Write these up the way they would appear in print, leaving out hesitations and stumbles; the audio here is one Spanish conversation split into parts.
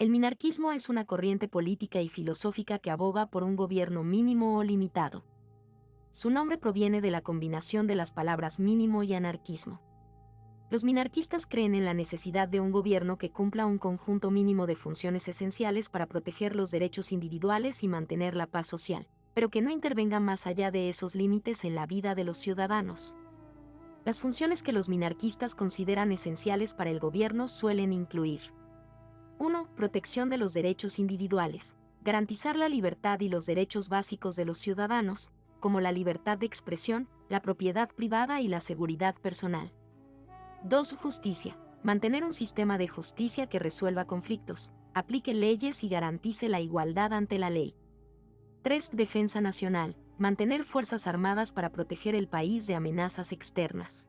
El minarquismo es una corriente política y filosófica que aboga por un gobierno mínimo o limitado. Su nombre proviene de la combinación de las palabras mínimo y anarquismo. Los minarquistas creen en la necesidad de un gobierno que cumpla un conjunto mínimo de funciones esenciales para proteger los derechos individuales y mantener la paz social, pero que no intervenga más allá de esos límites en la vida de los ciudadanos. Las funciones que los minarquistas consideran esenciales para el gobierno suelen incluir: 1. Protección de los derechos individuales. Garantizar la libertad y los derechos básicos de los ciudadanos, como la libertad de expresión, la propiedad privada y la seguridad personal. 2. Justicia. Mantener un sistema de justicia que resuelva conflictos, aplique leyes y garantice la igualdad ante la ley. 3. Defensa nacional. Mantener fuerzas armadas para proteger el país de amenazas externas.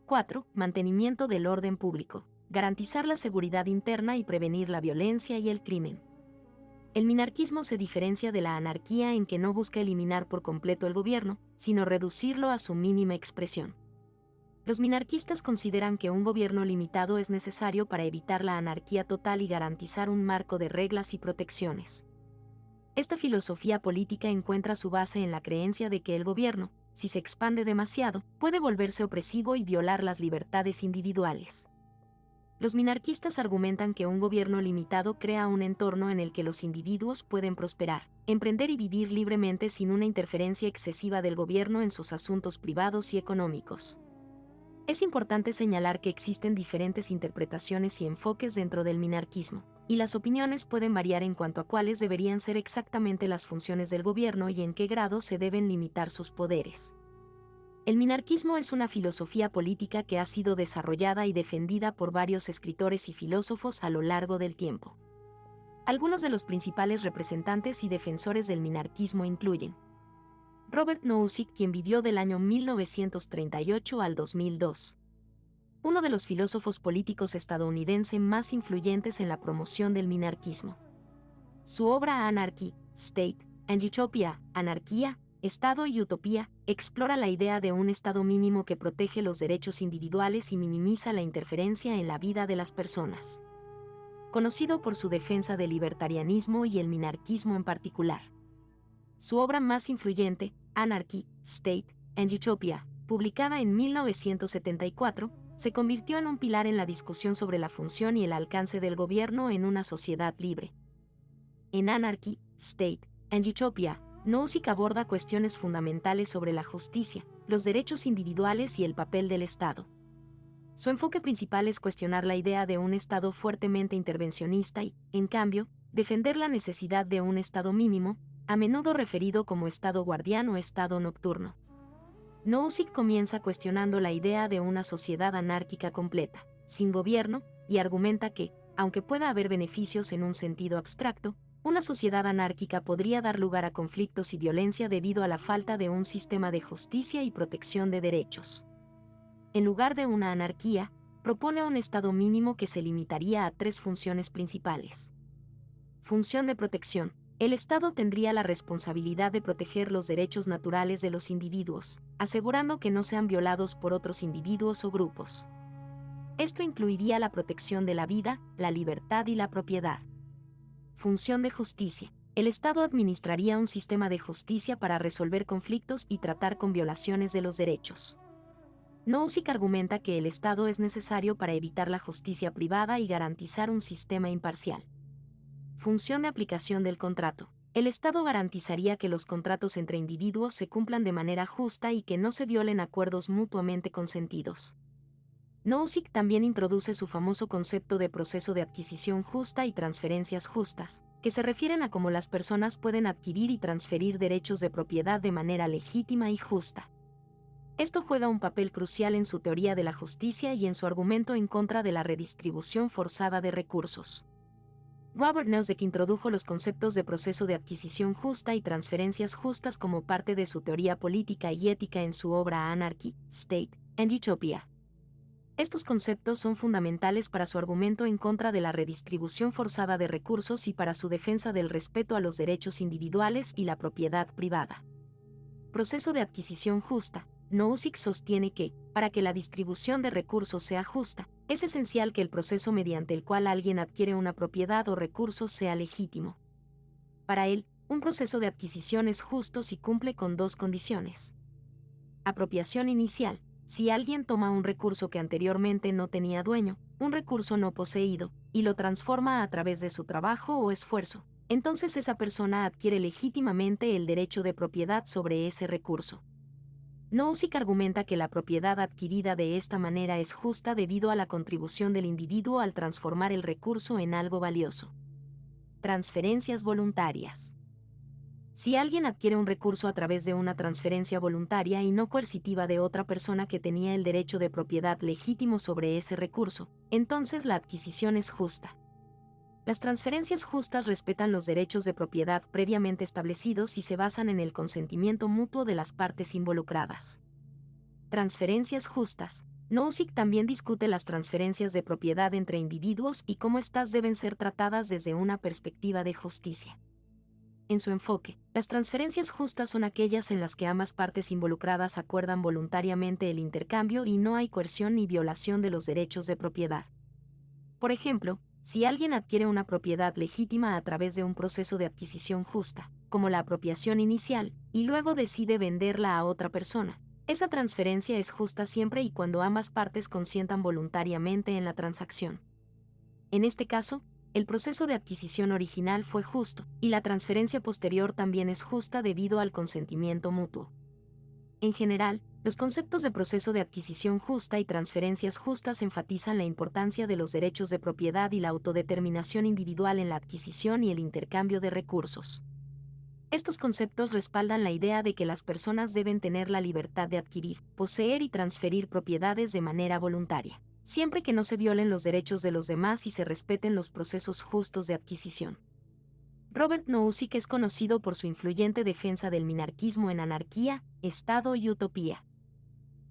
4. Mantenimiento del orden público. Garantizar la seguridad interna y prevenir la violencia y el crimen. El minarquismo se diferencia de la anarquía en que no busca eliminar por completo el gobierno, sino reducirlo a su mínima expresión. Los minarquistas consideran que un gobierno limitado es necesario para evitar la anarquía total y garantizar un marco de reglas y protecciones. Esta filosofía política encuentra su base en la creencia de que el gobierno, si se expande demasiado, puede volverse opresivo y violar las libertades individuales. Los minarquistas argumentan que un gobierno limitado crea un entorno en el que los individuos pueden prosperar, emprender y vivir libremente sin una interferencia excesiva del gobierno en sus asuntos privados y económicos. Es importante señalar que existen diferentes interpretaciones y enfoques dentro del minarquismo, y las opiniones pueden variar en cuanto a cuáles deberían ser exactamente las funciones del gobierno y en qué grado se deben limitar sus poderes. El minarquismo es una filosofía política que ha sido desarrollada y defendida por varios escritores y filósofos a lo largo del tiempo. Algunos de los principales representantes y defensores del minarquismo incluyen Robert Nozick, quien vivió del año 1938 al 2002. Uno de los filósofos políticos estadounidenses más influyentes en la promoción del minarquismo. Su obra Anarchy, State, and Utopia, Anarquía, Estado y Utopía, explora la idea de un Estado mínimo que protege los derechos individuales y minimiza la interferencia en la vida de las personas. Conocido por su defensa del libertarianismo y el minarquismo en particular. Su obra más influyente, Anarchy, State, and Utopia, publicada en 1974, se convirtió en un pilar en la discusión sobre la función y el alcance del gobierno en una sociedad libre. En Anarchy, State, and Utopia, Nozick aborda cuestiones fundamentales sobre la justicia, los derechos individuales y el papel del Estado. Su enfoque principal es cuestionar la idea de un Estado fuertemente intervencionista y, en cambio, defender la necesidad de un Estado mínimo, a menudo referido como Estado guardián o Estado nocturno. Nozick comienza cuestionando la idea de una sociedad anárquica completa, sin gobierno, y argumenta que, aunque pueda haber beneficios en un sentido abstracto, una sociedad anárquica podría dar lugar a conflictos y violencia debido a la falta de un sistema de justicia y protección de derechos. En lugar de una anarquía, propone un Estado mínimo que se limitaría a 3 funciones principales. Función de protección. El Estado tendría la responsabilidad de proteger los derechos naturales de los individuos, asegurando que no sean violados por otros individuos o grupos. Esto incluiría la protección de la vida, la libertad y la propiedad. Función de justicia. El Estado administraría un sistema de justicia para resolver conflictos y tratar con violaciones de los derechos. Nozick argumenta que el Estado es necesario para evitar la justicia privada y garantizar un sistema imparcial. Función de aplicación del contrato. El Estado garantizaría que los contratos entre individuos se cumplan de manera justa y que no se violen acuerdos mutuamente consentidos. Nozick también introduce su famoso concepto de proceso de adquisición justa y transferencias justas, que se refieren a cómo las personas pueden adquirir y transferir derechos de propiedad de manera legítima y justa. Esto juega un papel crucial en su teoría de la justicia y en su argumento en contra de la redistribución forzada de recursos. Robert Nozick introdujo los conceptos de proceso de adquisición justa y transferencias justas como parte de su teoría política y ética en su obra Anarchy, State, and Utopia. Estos conceptos son fundamentales para su argumento en contra de la redistribución forzada de recursos y para su defensa del respeto a los derechos individuales y la propiedad privada. Proceso de adquisición justa. Nozick sostiene que, para que la distribución de recursos sea justa, Es esencial que el proceso mediante el cual alguien adquiere una propiedad o recursos sea legítimo. Para él, un proceso de adquisición es justo si cumple con dos condiciones. Apropiación inicial. Si alguien toma un recurso que anteriormente no tenía dueño, un recurso no poseído, y lo transforma a través de su trabajo o esfuerzo, entonces esa persona adquiere legítimamente el derecho de propiedad sobre ese recurso. Nozick argumenta que la propiedad adquirida de esta manera es justa debido a la contribución del individuo al transformar el recurso en algo valioso. Transferencias voluntarias. Si alguien adquiere un recurso a través de una transferencia voluntaria y no coercitiva de otra persona que tenía el derecho de propiedad legítimo sobre ese recurso, entonces la adquisición es justa. Las transferencias justas respetan los derechos de propiedad previamente establecidos y se basan en el consentimiento mutuo de las partes involucradas. Transferencias justas. Nozick también discute las transferencias de propiedad entre individuos y cómo éstas deben ser tratadas desde una perspectiva de justicia. En su enfoque, las transferencias justas son aquellas en las que ambas partes involucradas acuerdan voluntariamente el intercambio y no hay coerción ni violación de los derechos de propiedad. Por ejemplo, si alguien adquiere una propiedad legítima a través de un proceso de adquisición justa, como la apropiación inicial, y luego decide venderla a otra persona, esa transferencia es justa siempre y cuando ambas partes consientan voluntariamente en la transacción. En este caso, el proceso de adquisición original fue justo, y la transferencia posterior también es justa debido al consentimiento mutuo. En general, los conceptos de proceso de adquisición justa y transferencias justas enfatizan la importancia de los derechos de propiedad y la autodeterminación individual en la adquisición y el intercambio de recursos. Estos conceptos respaldan la idea de que las personas deben tener la libertad de adquirir, poseer y transferir propiedades de manera voluntaria, siempre que no se violen los derechos de los demás y se respeten los procesos justos de adquisición. Robert Nozick es conocido por su influyente defensa del minarquismo en Anarquía, Estado y Utopía.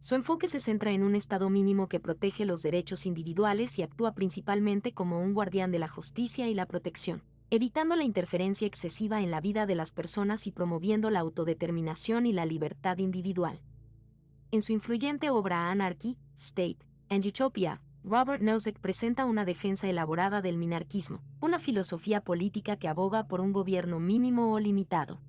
Su enfoque se centra en un Estado mínimo que protege los derechos individuales y actúa principalmente como un guardián de la justicia y la protección, evitando la interferencia excesiva en la vida de las personas y promoviendo la autodeterminación y la libertad individual. En su influyente obra Anarchy, State, and Utopia, Robert Nozick presenta una defensa elaborada del minarquismo, una filosofía política que aboga por un gobierno mínimo o limitado.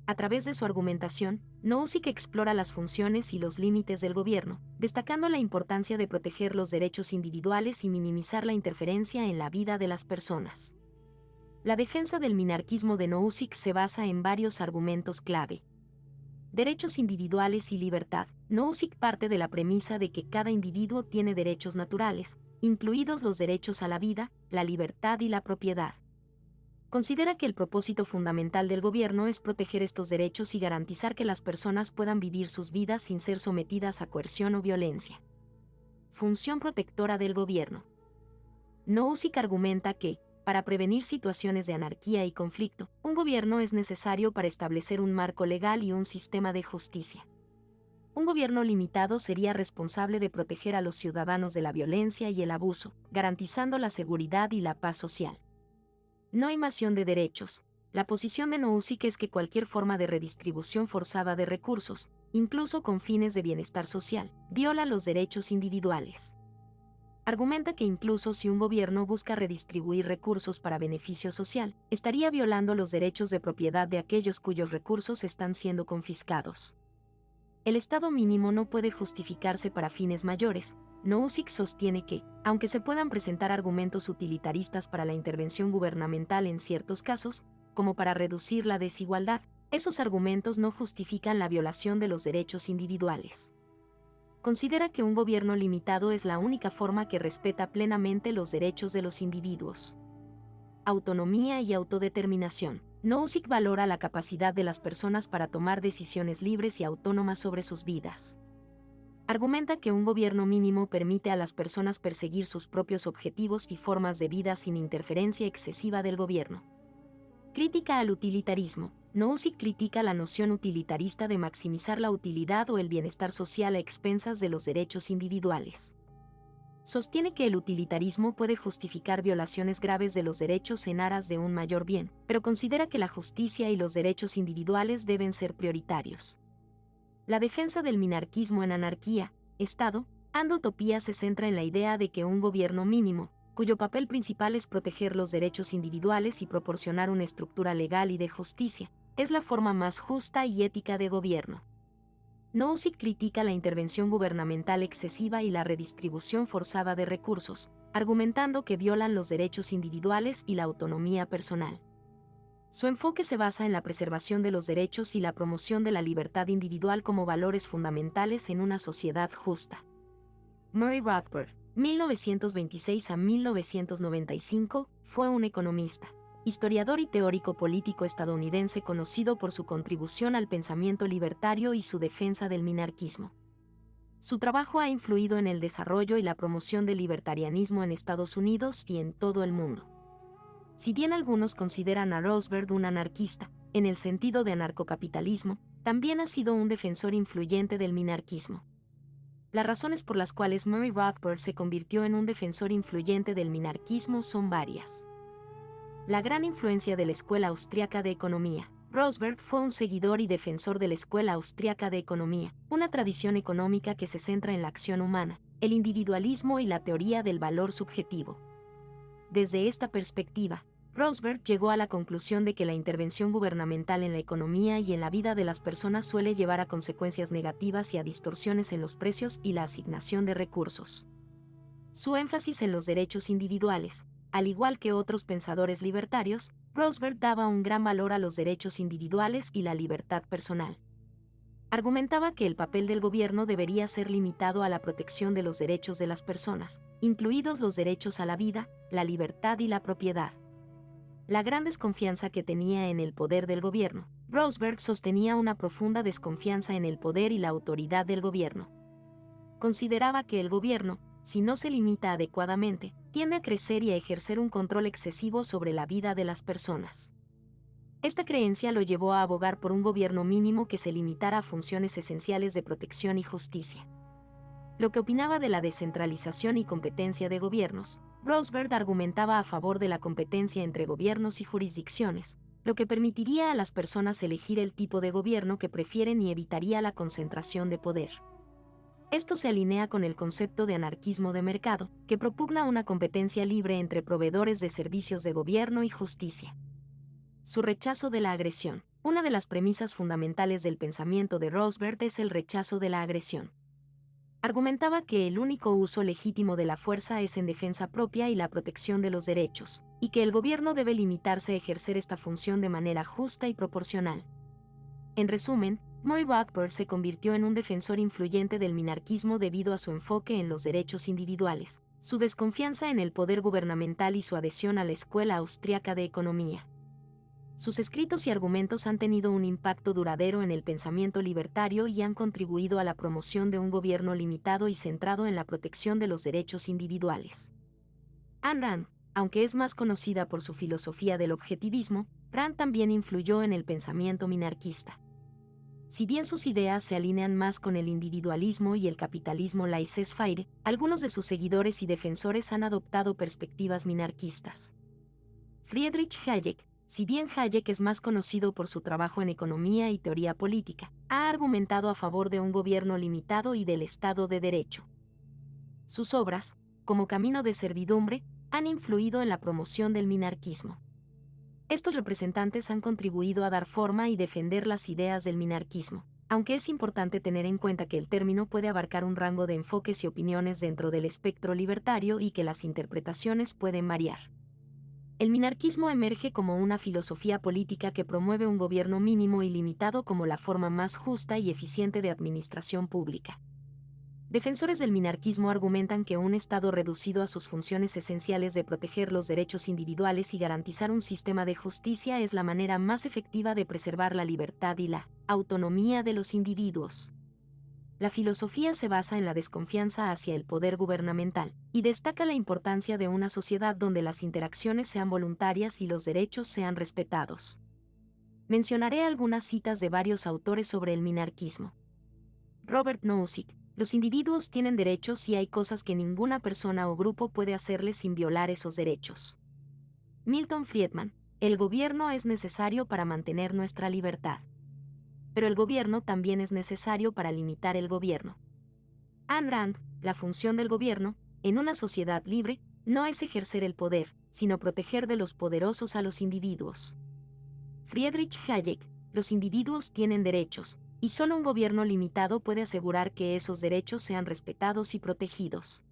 A través de su argumentación, Nozick explora las funciones y los límites del gobierno, destacando la importancia de proteger los derechos individuales y minimizar la interferencia en la vida de las personas. La defensa del minarquismo de Nozick se basa en varios argumentos clave. Derechos individuales y libertad. Nozick parte de la premisa de que cada individuo tiene derechos naturales, incluidos los derechos a la vida, la libertad y la propiedad. Considera que el propósito fundamental del gobierno es proteger estos derechos y garantizar que las personas puedan vivir sus vidas sin ser sometidas a coerción o violencia. Función protectora del gobierno. Nozick argumenta que, para prevenir situaciones de anarquía y conflicto, un gobierno es necesario para establecer un marco legal y un sistema de justicia. Un gobierno limitado sería responsable de proteger a los ciudadanos de la violencia y el abuso, garantizando la seguridad y la paz social. No invasión de derechos. La posición de Nozick es que cualquier forma de redistribución forzada de recursos, incluso con fines de bienestar social, viola los derechos individuales. Argumenta que incluso si un gobierno busca redistribuir recursos para beneficio social, estaría violando los derechos de propiedad de aquellos cuyos recursos están siendo confiscados. El Estado mínimo no puede justificarse para fines mayores. Nozick sostiene que, aunque se puedan presentar argumentos utilitaristas para la intervención gubernamental en ciertos casos, como para reducir la desigualdad, esos argumentos no justifican la violación de los derechos individuales. Considera que un gobierno limitado es la única forma que respeta plenamente los derechos de los individuos. Autonomía y autodeterminación. Nozick valora la capacidad de las personas para tomar decisiones libres y autónomas sobre sus vidas. Argumenta que un gobierno mínimo permite a las personas perseguir sus propios objetivos y formas de vida sin interferencia excesiva del gobierno. Crítica al utilitarismo. Nozick critica la noción utilitarista de maximizar la utilidad o el bienestar social a expensas de los derechos individuales. Sostiene que el utilitarismo puede justificar violaciones graves de los derechos en aras de un mayor bien, pero considera que la justicia y los derechos individuales deben ser prioritarios. La defensa del minarquismo en Anarquía, Estado, Utopía se centra en la idea de que un gobierno mínimo, cuyo papel principal es proteger los derechos individuales y proporcionar una estructura legal y de justicia, es la forma más justa y ética de gobierno. Nozick critica la intervención gubernamental excesiva y la redistribución forzada de recursos, argumentando que violan los derechos individuales y la autonomía personal. Su enfoque se basa en la preservación de los derechos y la promoción de la libertad individual como valores fundamentales en una sociedad justa. Murray Rothbard, 1926 a 1995, fue un economista, historiador y teórico político estadounidense conocido por su contribución al pensamiento libertario y su defensa del minarquismo. Su trabajo ha influido en el desarrollo y la promoción del libertarianismo en Estados Unidos y en todo el mundo. Si bien algunos consideran a Rothbard un anarquista, en el sentido de anarcocapitalismo, también ha sido un defensor influyente del minarquismo. Las razones por las cuales Murray Rothbard se convirtió en un defensor influyente del minarquismo son varias. La gran influencia de la Escuela Austriaca de Economía. Rothbard fue un seguidor y defensor de la Escuela Austriaca de Economía, una tradición económica que se centra en la acción humana, el individualismo y la teoría del valor subjetivo. Desde esta perspectiva, Rothbard llegó a la conclusión de que la intervención gubernamental en la economía y en la vida de las personas suele llevar a consecuencias negativas y a distorsiones en los precios y la asignación de recursos. Su énfasis en los derechos individuales, al igual que otros pensadores libertarios, Rothbard daba un gran valor a los derechos individuales y la libertad personal. Argumentaba que el papel del gobierno debería ser limitado a la protección de los derechos de las personas, incluidos los derechos a la vida, la libertad y la propiedad. La gran desconfianza que tenía en el poder del gobierno. Rothbard sostenía una profunda desconfianza en el poder y la autoridad del gobierno. Consideraba que el gobierno, si no se limita adecuadamente, tiende a crecer y a ejercer un control excesivo sobre la vida de las personas. Esta creencia lo llevó a abogar por un gobierno mínimo que se limitara a funciones esenciales de protección y justicia. Lo que opinaba de la descentralización y competencia de gobiernos, Rothbard argumentaba a favor de la competencia entre gobiernos y jurisdicciones, lo que permitiría a las personas elegir el tipo de gobierno que prefieren y evitaría la concentración de poder. Esto se alinea con el concepto de anarquismo de mercado, que propugna una competencia libre entre proveedores de servicios de gobierno y justicia. Su rechazo de la agresión. Una de las premisas fundamentales del pensamiento de Rothbard es el rechazo de la agresión. Argumentaba que el único uso legítimo de la fuerza es en defensa propia y la protección de los derechos, y que el gobierno debe limitarse a ejercer esta función de manera justa y proporcional. En resumen, Murray Rothbard se convirtió en un defensor influyente del minarquismo debido a su enfoque en los derechos individuales, su desconfianza en el poder gubernamental y su adhesión a la Escuela Austriaca de Economía. Sus escritos y argumentos han tenido un impacto duradero en el pensamiento libertario y han contribuido a la promoción de un gobierno limitado y centrado en la protección de los derechos individuales. Ayn Rand, aunque es más conocida por su filosofía del objetivismo, Rand también influyó en el pensamiento minarquista. Si bien sus ideas se alinean más con el individualismo y el capitalismo laissez-faire, algunos de sus seguidores y defensores han adoptado perspectivas minarquistas. Friedrich Hayek, si bien Hayek es más conocido por su trabajo en economía y teoría política, ha argumentado a favor de un gobierno limitado y del Estado de Derecho. Sus obras, como Camino de Servidumbre, han influido en la promoción del minarquismo. Estos representantes han contribuido a dar forma y defender las ideas del minarquismo, aunque es importante tener en cuenta que el término puede abarcar un rango de enfoques y opiniones dentro del espectro libertario y que las interpretaciones pueden variar. El minarquismo emerge como una filosofía política que promueve un gobierno mínimo y limitado como la forma más justa y eficiente de administración pública. Defensores del minarquismo argumentan que un Estado reducido a sus funciones esenciales de proteger los derechos individuales y garantizar un sistema de justicia es la manera más efectiva de preservar la libertad y la autonomía de los individuos. La filosofía se basa en la desconfianza hacia el poder gubernamental, y destaca la importancia de una sociedad donde las interacciones sean voluntarias y los derechos sean respetados. Mencionaré algunas citas de varios autores sobre el minarquismo. Robert Nozick: los individuos tienen derechos y hay cosas que ninguna persona o grupo puede hacerles sin violar esos derechos. Milton Friedman: el gobierno es necesario para mantener nuestra libertad. Pero el gobierno también es necesario para limitar el gobierno. Ayn Rand, la función del gobierno, en una sociedad libre, no es ejercer el poder, sino proteger de los poderosos a los individuos. Friedrich Hayek, los individuos tienen derechos, y solo un gobierno limitado puede asegurar que esos derechos sean respetados y protegidos.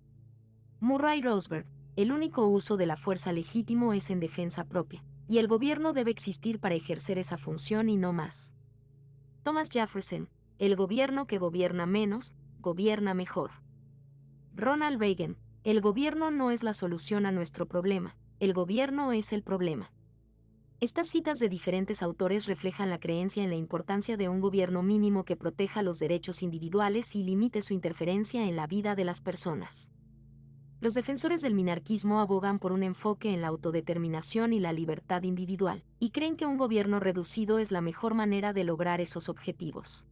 Murray Rothbard, el único uso de la fuerza legítimo es en defensa propia, y el gobierno debe existir para ejercer esa función y no más. Thomas Jefferson, el gobierno que gobierna menos, gobierna mejor. Ronald Reagan, el gobierno no es la solución a nuestro problema, el gobierno es el problema. Estas citas de diferentes autores reflejan la creencia en la importancia de un gobierno mínimo que proteja los derechos individuales y limite su interferencia en la vida de las personas. Los defensores del minarquismo abogan por un enfoque en la autodeterminación y la libertad individual, y creen que un gobierno reducido es la mejor manera de lograr esos objetivos.